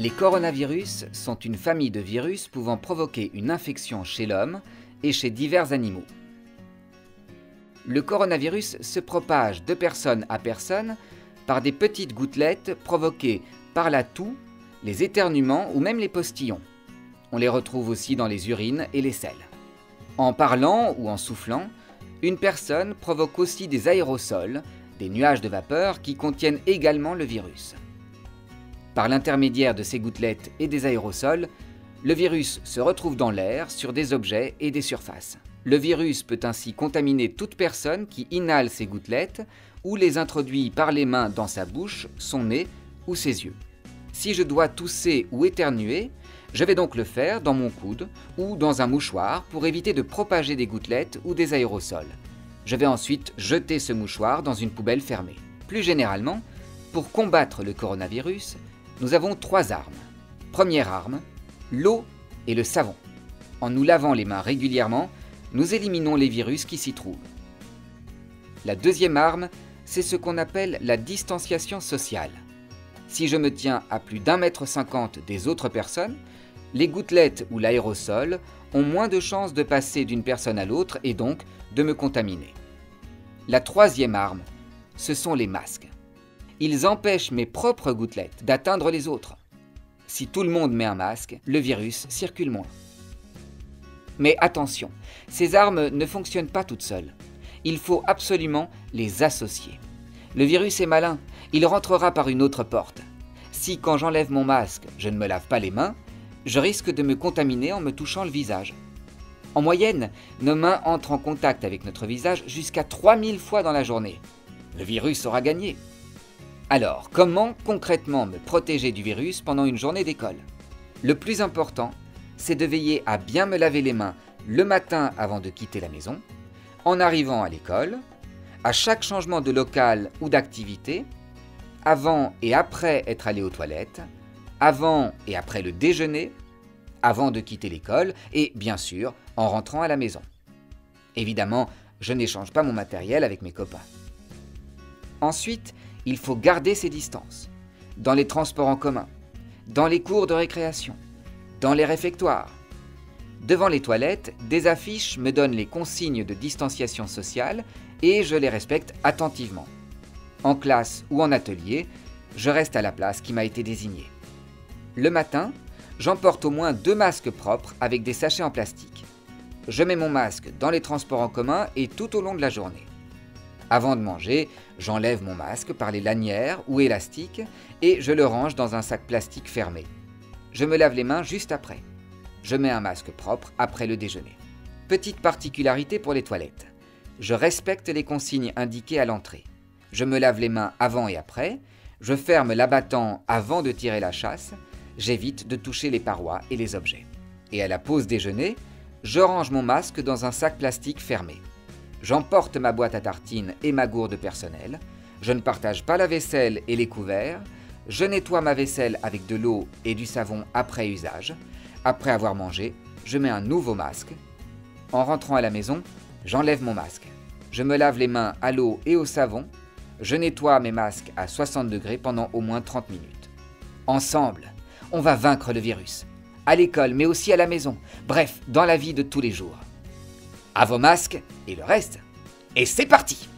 Les coronavirus sont une famille de virus pouvant provoquer une infection chez l'homme et chez divers animaux. Le coronavirus se propage de personne à personne par des petites gouttelettes provoquées par la toux, les éternuements ou même les postillons. On les retrouve aussi dans les urines et les selles. En parlant ou en soufflant, une personne provoque aussi des aérosols, des nuages de vapeur qui contiennent également le virus. Par l'intermédiaire de ces gouttelettes et des aérosols, le virus se retrouve dans l'air, sur des objets et des surfaces. Le virus peut ainsi contaminer toute personne qui inhale ces gouttelettes ou les introduit par les mains dans sa bouche, son nez ou ses yeux. Si je dois tousser ou éternuer, je vais donc le faire dans mon coude ou dans un mouchoir pour éviter de propager des gouttelettes ou des aérosols. Je vais ensuite jeter ce mouchoir dans une poubelle fermée. Plus généralement, pour combattre le coronavirus, nous avons 3 armes. Première arme, l'eau et le savon. En nous lavant les mains régulièrement, nous éliminons les virus qui s'y trouvent. La deuxième arme, c'est ce qu'on appelle la distanciation sociale. Si je me tiens à plus d'1,50 m des autres personnes, les gouttelettes ou l'aérosol ont moins de chances de passer d'une personne à l'autre et donc de me contaminer. La troisième arme, ce sont les masques. Ils empêchent mes propres gouttelettes d'atteindre les autres. Si tout le monde met un masque, le virus circule moins. Mais attention, ces armes ne fonctionnent pas toutes seules. Il faut absolument les associer. Le virus est malin, il rentrera par une autre porte. Si quand j'enlève mon masque, je ne me lave pas les mains, je risque de me contaminer en me touchant le visage. En moyenne, nos mains entrent en contact avec notre visage jusqu'à 3000 fois dans la journée. Le virus aura gagné. Alors, comment concrètement me protéger du virus pendant une journée d'école? Le plus important, c'est de veiller à bien me laver les mains le matin avant de quitter la maison, en arrivant à l'école, à chaque changement de local ou d'activité, avant et après être allé aux toilettes, avant et après le déjeuner, avant de quitter l'école et bien sûr en rentrant à la maison. Évidemment, je n'échange pas mon matériel avec mes copains. Ensuite, il faut garder ses distances, dans les transports en commun, dans les cours de récréation, dans les réfectoires. Devant les toilettes, des affiches me donnent les consignes de distanciation sociale et je les respecte attentivement. En classe ou en atelier, je reste à la place qui m'a été désignée. Le matin, j'emporte au moins 2 masques propres avec des sachets en plastique. Je mets mon masque dans les transports en commun et tout au long de la journée. Avant de manger, j'enlève mon masque par les lanières ou élastiques et je le range dans un sac plastique fermé. Je me lave les mains juste après. Je mets un masque propre après le déjeuner. Petite particularité pour les toilettes. Je respecte les consignes indiquées à l'entrée. Je me lave les mains avant et après. Je ferme l'abattant avant de tirer la chasse. J'évite de toucher les parois et les objets. Et à la pause déjeuner, je range mon masque dans un sac plastique fermé. J'emporte ma boîte à tartines et ma gourde personnelle. Je ne partage pas la vaisselle et les couverts. Je nettoie ma vaisselle avec de l'eau et du savon après usage. Après avoir mangé, je mets un nouveau masque. En rentrant à la maison, j'enlève mon masque. Je me lave les mains à l'eau et au savon. Je nettoie mes masques à 60 degrés pendant au moins 30 minutes. Ensemble, on va vaincre le virus. À l'école, mais aussi à la maison. Bref, dans la vie de tous les jours. À vos masques et le reste. Et c'est parti!